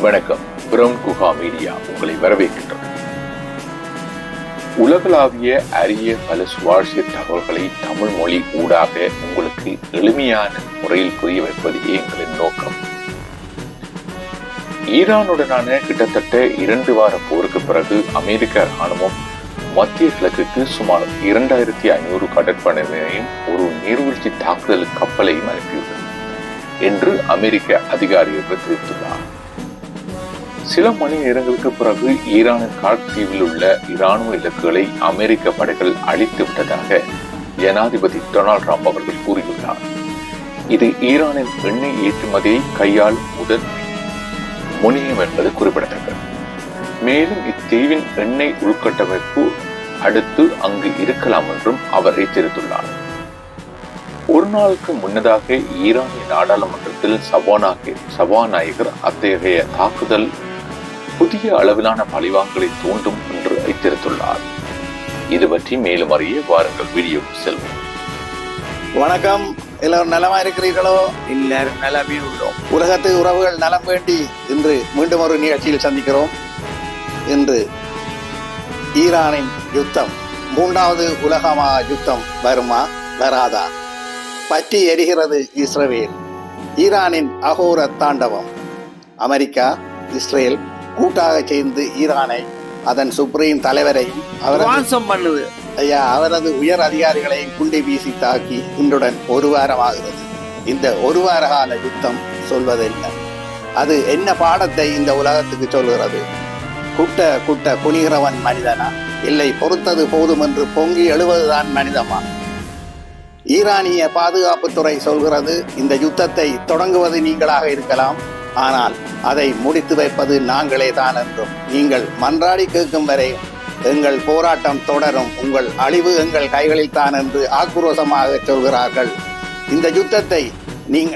வணக்கம். Brown Guha media உங்களை வரவேற்கின்றது. உலகளாவிய அரிய பல சுவாரஸ்ய தகவல்களை தமிழ் மொழி ஊடாக உங்களுக்கு எளிமையான முறையில் புரிய வைப்பதே எங்களின் நோக்கம். ஈரானுடனான கிட்டத்தட்ட 2 வார போருக்கு பிறகு அமெரிக்க ராணுவம் மத்திய கிழக்குக்கு சுமார் 2500 கடற்படையினரையும் ஒரு நீர்வீழ்ச்சி தாக்குதல் கப்பலையும் அனுப்பியுள்ளது என்று அமெரிக்க அதிகாரிகள் தெரிவித்துள்ளார். சில மணி நேரங்களுக்கு பிறகு ஈரானின் கார்த்தீவில் உள்ள இராணுவ இலக்குகளை அமெரிக்க படைகள் அழித்து விட்டதாக ஜனாதிபதி டொனால்ட் ட்ரம்ப் அவர்கள் கூறியுள்ளார். இது ஈரானின் எண்ணெய் ஏற்றுமதியை கையாள் முதல் முனையம் என்பது குறிப்பிடத்தக்கது. மேலும் இத்தீவின் எண்ணெய் உள்கட்டமைப்பு அடுத்து அங்கு இருக்கலாம் என்றும் அவர் எச்சரித்துள்ளார். ஒரு நாளுக்கு முன்னதாக ஈரானிய நாடாளுமன்றத்தில் சபாநாயகர் அத்தகைய தாக்குதல் புதிய அளவிலான பழிவாங்கலை தூண்டும் என்று எச்சரித்துள்ளார். இது பற்றி மேலும் அறிய வாருங்கள் வீடியோக்கு செல்வோம். வணக்கம். எல்லாரும் நலமா இருக்கிறீர்களோ? எல்லாரும் நலமே உள்ளோம். உலகத்து உறவுகள் நலம் வேண்டி இன்று மீண்டும் ஒரு நிகழ்ச்சியில் சந்திக்கிறோம். இன்று ஈரானின் யுத்தம், 3வது உலகமா யுத்தம் வருமா வராதா? பற்றி எரிகிறது இஸ்ரேல். ஈரானின் அகோர தாண்டவம். அமெரிக்கா, இஸ்ரேல் கூட்டாக சேர்ந்து ஈரானை, அதன் சுப்ரீம் தலைவரையும் அவரது உயர் அதிகாரிகளையும் குண்டி வீசி தாக்கி இன்றுடன் 1 வாரமாகிறது. இந்த 1 வார கால யுத்தம் சொல்வதென்ன? அது என்ன பாடத்தை இந்த உலகத்துக்கு சொல்கிறது? குட்ட குனிகிறவன் மனிதனா, இல்லை பொறுத்தது போதும் என்று பொங்கி எழுவதுதான் மனிதமா? ஈரானிய பாதுகாப்புத்துறை சொல்கிறது, இந்த யுத்தத்தை தொடங்குவது நீங்களாக இருக்கலாம், ஆனால் அதை முடித்து வைப்பது நாங்களே தான் என்றும். நீங்கள் மன்றாடி கேட்கும் வரை எங்கள் போராட்டம் தொடரும், உங்கள் அழிவு எங்கள் கைகளில் தான் என்று ஆக்ரோஷமாக சொல்கிறார்கள். இந்த யுத்தத்தை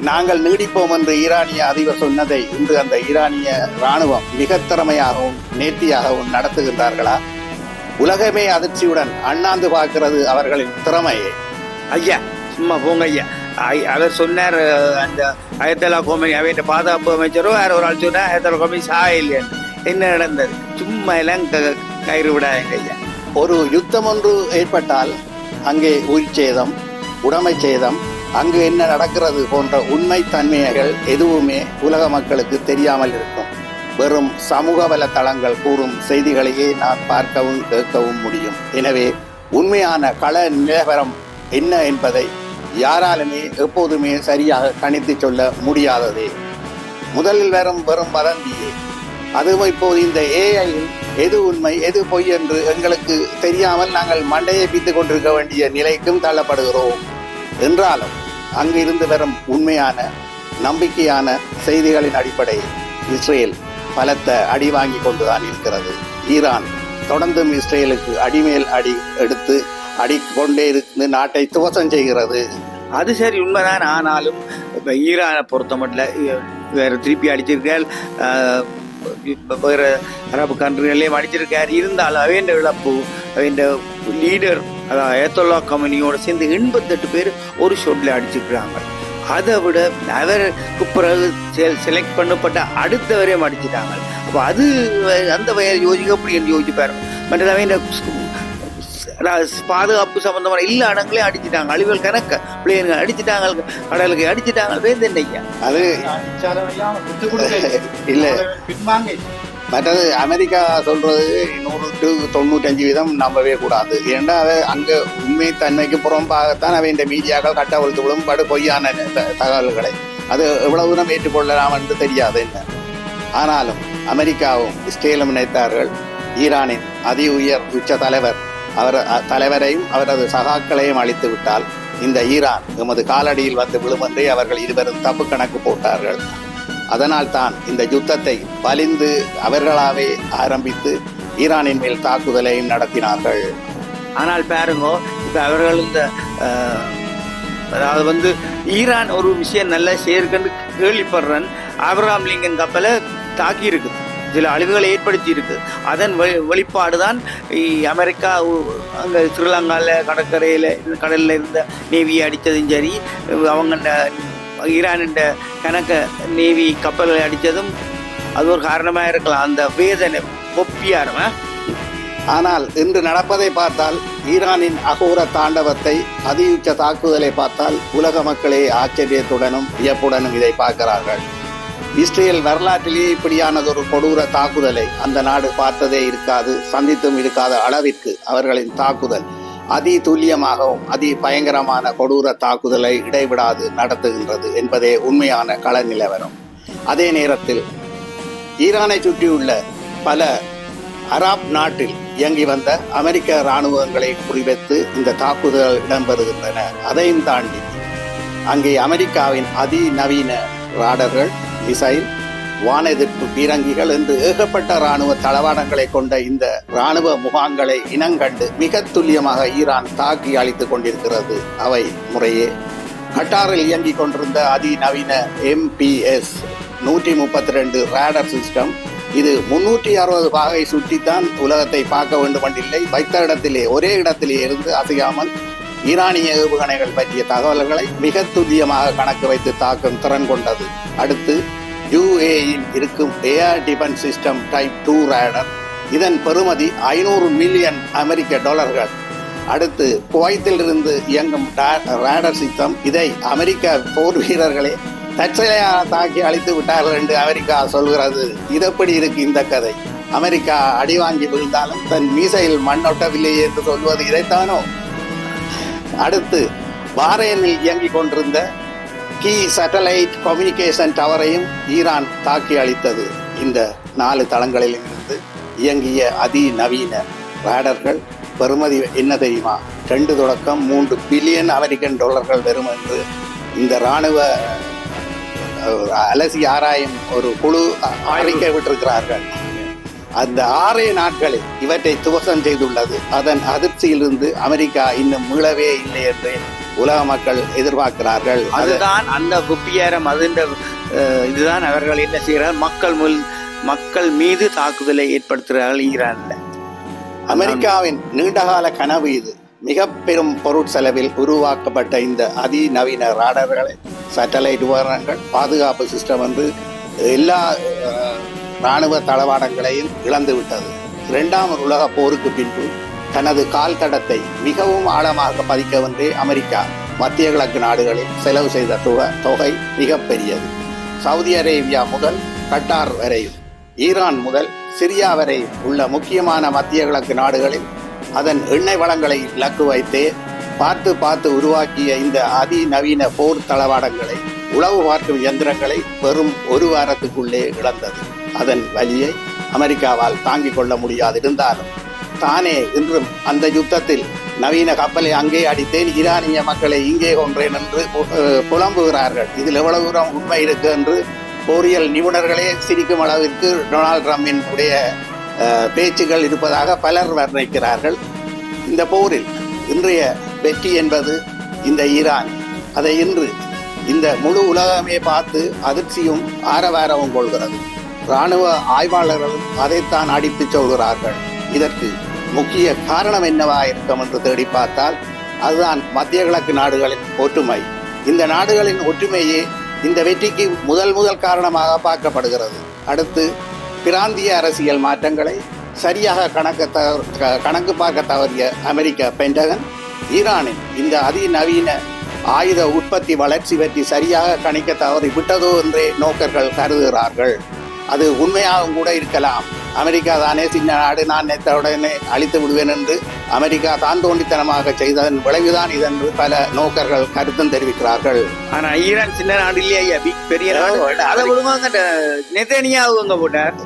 நாங்கள் நீடிப்போம் என்று ஈரானிய அதிபர் சொன்னதை இன்று அந்த ஈரானிய இராணுவம் மிக திறமையாகவும் நேர்த்தியாகவும் நடத்துகின்றார்களா? உலகமே அதிர்ச்சியுடன் அண்ணாந்து பார்க்கிறது அவர்களின் திறமையை. ஐயா சும்மா போங்க ஐயா. அவர் சொன்னார், அந்த அயத்தலா கோமி அவன் பாதுகாப்பு அமைச்சரோ வேற ஒரு ஆள் சொன்னார் அயத்தலா கோமி சாயில்லைன்னு. என்ன நடந்தது? சும்மா எல்லாம் கயிறு விடாங்க ஐயா. ஒரு யுத்தம் ஒன்று ஏற்பட்டால் அங்கே உயிர் சேதம், உடைமை சேதம், அங்கு என்ன நடக்கிறது போன்ற உண்மை தன்மைகள் எதுவுமே உலக மக்களுக்கு தெரியாமல் இருக்கும். வெறும் சமூக வலைத்தளங்கள் கூறும் செய்திகளையே நான் பார்க்கவும் கேட்கவும் முடியும். எனவே உண்மையான கள நிலவரம் என்ன என்பதை யாராலுமே எப்போதுமே சரியாக கணித்து சொல்ல முடியாததே. முதலில் வெறும் வதந்தியே. அதுவும் இப்போது இந்த AI எது உண்மை எது பொய் என்று எங்களுக்கு தெரியாமல் நாங்கள் மண்டையை பித்து கொண்டிருக்க வேண்டிய நிலைக்கும் தள்ளப்படுகிறோம். என்றாலும் அங்கு இருந்து வரும் உண்மையான நம்பிக்கையான செய்திகளின் அடிப்படையில் இஸ்ரேல் பலத்த அடி வாங்கி கொண்டுதான் இருக்கிறது. ஈரான் தொடர்ந்தும் இஸ்ரேலுக்கு அடிமேல் அடி எடுத்து அடிக்கொண்டே இருந்து நாட்டை துவசம் செய்கிறது. அது சரி, உண்மைதான். ஆனாலும் இப்போ ஈரானை பொறுத்த மட்டும் வேற திருப்பி அடிச்சிருக்கார், வேறு அரபு கண்ட்ரிகளையும் அடிச்சிருக்கார். இருந்தாலும் அவையின் இழப்பு, அவையின் லீடர் அதாவது அயத்தொல்லா கம்பெனியோட சேர்ந்து 88 பேர் ஒரு ஷோட்டில் அடிச்சிருக்கிறாங்க. அதை விட அவருக்கு பிறகு செலக்ட் பண்ணப்பட்ட அடுத்தவரையும் அடிச்சிட்டாங்க. அப்போ அது அந்த வயல் யோசிக்க அப்படின்னு யோசிப்பாரு. மற்ற அவையின் பாதுகாப்பு சம்பந்தமான எல்லா இடங்களையும் அடிச்சுட்டாங்க. அழிவுகள் கணக்க பிள்ளைங்க அடிச்சுட்டாங்க, கடலுக்கு அடிச்சுட்டாங்க. வேந்தன்னையா அது இல்ல. மற்றது அமெரிக்கா சொல்றது 100 to 95% நம்பவே கூடாது. ஏன்னா அங்க உண்மை தன்மைக்கு புறம்பாகத்தான் அவை இந்த மீடியாக்கள் கட்டவிழ்த்து விடும் படு பொய்யான தகவல்களை. அது எவ்வளவு தூரம் ஏற்றுக்கொள்ளலாம் என்று தெரியாது என்ன. ஆனாலும் அமெரிக்காவும் இஸ்ரேலும் நினைத்தார்கள், ஈரானின் அதி உயர் உச்ச தலைவரையும் அவரது சகாக்களையும் அழித்து விட்டால் இந்த ஈரான் எமது காலடியில் வந்து விழுமென்றே அவர்கள் இருவரும் தப்பு கணக்கு போட்டார்கள். அதனால் தான் இந்த யுத்தத்தை வலிந்து அவர்களாவே ஆரம்பித்து ஈரானின் மேல் தாக்குதலையும் நடத்தினார்கள். ஆனால் பாருங்க, இப்ப அவர்கள் இந்த அதாவது ஈரான் ஒரு விஷயம் நல்லா சேர்க்கன்னு கேள்விப்படுறேன். ஆபிரகாம் லிங்கன் கப்பலை தாக்கி இருக்குது, சில அழிவுகளை ஏற்படுத்தி இருக்கு. அதன் வெளிப்பாடுதான் அமெரிக்கா அங்கே ஸ்ரீலங்காவில் கடலில் இருந்த நேவியை அடித்ததும் சரி, அவங்க ஈரானின் கணக்க நேவி கப்பல்களை அடித்ததும் அது ஒரு காரணமாக இருக்கலாம். அந்த வேதனை ஒப்பியாருமா. ஆனால் இன்று நடப்பதை பார்த்தால், ஈரானின் அகோர தாண்டவத்தை, அதியுச்ச தாக்குதலை பார்த்தால் உலக மக்களே ஆச்சரியத்துடனும் வியப்புடனும் இதை பார்க்கிறார்கள். இஸ்ரேல் வரலாற்றிலேயே இப்படியானதொரு கொடூர தாக்குதலை அந்த நாடு பார்த்ததே இருக்காது, சந்தித்தும் இருக்காத அளவிற்கு அவர்களின் தாக்குதல் அதி துல்லியமாகவும் அதி பயங்கரமான கொடூர தாக்குதலை இடைவிடாது நடத்துகின்றது என்பதே உண்மையான கள நிலவரம். அதே நேரத்தில் ஈரானை சுற்றியுள்ள பல அராப் நாட்டில் இயங்கி வந்த அமெரிக்க இராணுவங்களை குறிவைத்து இந்த தாக்குதல்கள் இடம்பெறுகின்றன. அதையும் தாண்டி அங்கே அமெரிக்காவின் அதிநவீன ராடர்கள், மிசைல், வான எதிர்ப்பு பீரங்கிகள் என்று ஏகப்பட்ட இராணுவ தளவாடங்களை கொண்ட இந்த இராணுவ முகாம்களை இனங்கண்டு மிக துல்லியமாக ஈரான் தாக்கி அளித்துக் கொண்டிருக்கிறது. அவை முறையே கட்டாரில் இயங்கிக் கொண்டிருந்த அதிநவீன MPS 132 ரேடர் சிஸ்டம். இது 360 பாகை சுற்றித்தான் உலகத்தை பார்க்க வேண்டும் என்றில்லை, வைத்த இடத்திலே ஒரே இடத்திலே இருந்து அசையாமல் ஈரானிய ஏவுகணைகள் பற்றிய தகவல்களை மிக துல்லியமாக கணக்கு வைத்து தாக்கும் திறன் கொண்டது. அடுத்து UAEயில் இருக்கும் air defence system type 2 raider. இதன் பெறுமதி 500 மில்லியன் அமெரிக்க டாலர்கள். அடுத்து குவைத்தில் இருந்து இயங்கும் ரேடர் சிஸ்டம். இதை அமெரிக்க போர் வீரர்களே தற்செயலாக தாக்கி அழித்து விட்டார்கள் என்று அமெரிக்கா சொல்கிறது. இதெப்படி இருக்கு இந்த கதை? அமெரிக்கா அடி வாங்கி விழுந்தாலும் தன் மீசையில் மண்ணொட்டவில்லையே என்று சொல்வது இதைத்தானோ? அடுத்து பாரேனில் இயங்கிக் கொண்டிருந்த கீ சேட்டலைட் கம்யூனிகேஷன் டவரையும் ஈரான் தாக்கி அளித்தது. இந்த 4 தளங்களில் இருந்து இயங்கிய அதிநவீன ரேடர்கள் பெறுமதி என்ன தெரியுமா? 2 தொடக்கம் 3 பில்லியன் அமெரிக்கன் டாலர்கள் வரும் என்று இந்த இராணுவ அலசி ஆராயும் ஒரு குழு அறிக்கை விட்டிருக்கிறார்கள். அந்த 6 நாட்களில் இவற்றை துவசம் செய்துள்ளது. அதன் அதிர்ச்சியிலிருந்து அமெரிக்கா இன்னும் மீளவே இல்லை என்று உலக மக்கள் எதிர்பார்க்கிறார்கள். அதுதான் அந்த குப்பியாரம். இதுதான் அவர்கள் என்ன செய்கிறார்கள்? மக்கள் மீது தாக்குதலை ஏற்படுத்துகிறார்கள் ஈரான்ல. அமெரிக்காவின் நீண்டகால கனவு இது. மிக பெரும் பொருட்செலவில் உருவாக்கப்பட்ட இந்த அதிநவீன ராடர்களை, சேட்டலைட் உபகரணங்கள், பாதுகாப்பு சிஸ்டம் என்று எல்லா இராணுவ தளவாடங்களையும் இழந்துவிட்டது. 2ஆம் உலக போருக்கு பின்பு தனது கால் தடத்தை மிகவும் ஆழமாக பதிக்கவென்றே அமெரிக்கா மத்திய கிழக்கு நாடுகளில் செலவு செய்த தொகை மிக பெரியது. சவுதி அரேபியா முதல் கட்டார் வரையும், ஈரான் முதல் சிரியா வரை உள்ள முக்கியமான மத்திய கிழக்கு நாடுகளில் அதன் எண்ணெய் வளங்களை இலக்கு வைத்தே பார்த்து உருவாக்கிய இந்த அதிநவீன போர் தளவாடங்களை, உளவு பார்க்கும் இயந்திரங்களை வெறும் 1 வாரத்துக்குள்ளே இழந்தது. அதன் வலியை அமெரிக்காவால் தாங்கிக் கொள்ள முடியாதிருந்தாலும் தானே இன்றும் அந்த யுத்தத்தில் நவீன கப்பலை அங்கே அடித்தேன், ஈரானிய மக்களை இங்கே கொன்றேன் என்று புலம்புகிறார்கள். இதில் எவ்வளவு தூரம் உண்மை இருக்கு என்று போரியல் நிபுணர்களே சிரிக்கும் அளவிற்கு டொனால்ட் ட்ரம்பின் உடைய பேச்சுகள் இருப்பதாக பலர் வர்ணிக்கிறார்கள். இந்த போரில் இன்றைய வெற்றி என்பது இந்த ஈரான். அதை இன்று இந்த முழு உலகமே பார்த்து அதிர்ச்சியும் ஆரவாரமும் கொள்கிறது. இராணுவ ஆய்வாளர்களும் அதைத்தான் அடித்துச் சொல்கிறார்கள். இதற்கு முக்கிய காரணம் என்னவா இருக்கும் என்று தேடி பார்த்தால் அதுதான் மத்திய கிழக்கு நாடுகளின் ஒற்றுமை. இந்த நாடுகளின் ஒற்றுமையே இந்த வெற்றிக்கு முதல் காரணமாக பார்க்கப்படுகிறது. அடுத்து பிராந்திய அரசியல் மாற்றங்களை சரியாக கணக்கு பார்க்க தவறிய அமெரிக்க பென்டகன் ஈரானின் இந்த அதிநவீன ஆயுத உற்பத்தி வளர்ச்சி பற்றி சரியாக கணிக்க தவறி விட்டதோ என்றே நோக்கர்கள் கருதுகிறார்கள். அது உண்மையாகவும் கூட இருக்கலாம். அமெரிக்கா தானே சின்ன நாடு, நான் நேத்தவுடனே அழித்து விடுவேன் என்று அமெரிக்கா தான் தோண்டித்தனமாக செய்ததன் விளைவுதான் இதென்று பல நோக்கர்கள் கருத்தும் தெரிவிக்கிறார்கள். ஆனா ஈரான் சின்ன நாடு இல்லையா, பெரிய நாடு. அதை விடுவாங்க. நெத்தனியாவுங்க போட்டார்.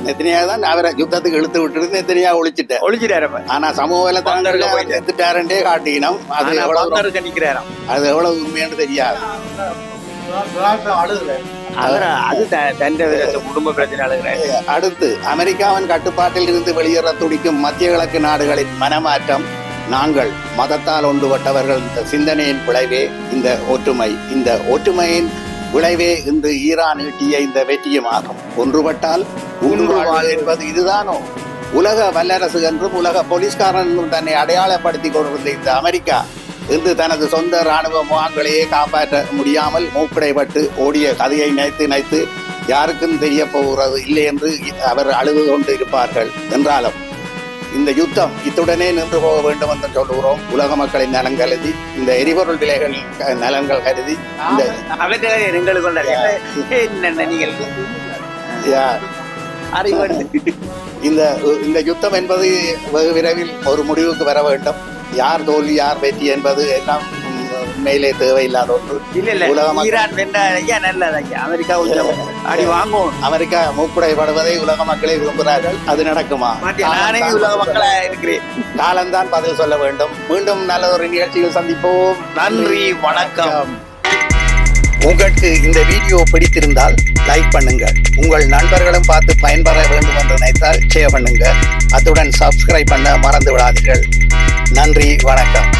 நெத்தனியாக தான் அவரை யுத்தத்துக்கு இழுத்து விட்டு நெத்தனியாக ஒழிச்சிட்டாரு. ஆனா சமூக வலைத்தளங்கள்ல எடுத்துட்டாருன்றே காட்டினோம். அது எவ்வளவு கணிக்கிறாராம், அது எவ்வளவு உண்மைன்னு தெரியாது. குடும்ப பிரச்சனை. அடுத்து அமெரிக்காவின் கட்டுப்பாட்டில் இருந்து வெளியேற துடிக்கும் மத்திய கிழக்கு நாடுகளின் மனமாற்றம். நாங்கள் மதத்தால் ஒன்றுபட்டவர்கள் இந்த சிந்தனையின் விளைவே இந்த ஒற்றுமை. இந்த ஒற்றுமையின் விளைவே இன்று ஈரான் ஈட்டிய இந்த வெற்றியும் ஆகும். ஒன்றுபட்டால் ஊன்றுவாழ் என்பது இதுதானோ? உலக வல்லரசு என்றும் உலக போலீஸ்காரன் என்றும் தன்னை அடையாளப்படுத்திக் கொண்டிருந்த இந்த அமெரிக்கா இன்று தனது சொந்த இராணுவ முகாம்களையே காப்பாற்ற முடியாமல் மூக்கடைப்பட்டு ஓடிய கதையை நினைத்து யாருக்கும் தெரிய போகிறது இல்லை என்று அவர் அழுது கொண்டு இருப்பார்கள் என்றாலும் இந்த யுத்தம் இத்துடனே நின்று போக வேண்டும் என்று சொல்லுகிறோம். உலக மக்களின் நலன் கருதி, இந்த எரிபொருள் விலைகள் நலன்கள் கருதி இந்த யுத்தம் என்பது வெகு விரைவில் ஒரு முடிவுக்கு வர வேண்டும். யார் தோல்வி யார் வெற்றி என்பது எல்லாம் உண்மையிலே தேவையில்லாத ஒன்று. அமெரிக்கா மூக்குடைப்படுவதை உலக மக்களே விரும்புகிறார்கள். அது நடக்குமா? நானே உலக மக்களா இருக்கிறேன். காலம்தான் பதில் சொல்ல வேண்டும். மீண்டும் நல்ல ஒரு நிகழ்ச்சியில் சந்திப்போம். நன்றி, வணக்கம். உங்களுக்கு இந்த வீடியோ பிடித்திருந்தால் லைக் பண்ணுங்கள். உங்கள் நண்பர்களும் பார்த்து பயன்பெற வேண்டும் என்று நினைத்தால் ஷேர் பண்ணுங்க. அத்துடன் சப்ஸ்கிரைப் பண்ண மறந்து விடாதீர்கள். நன்றி, வணக்கம்.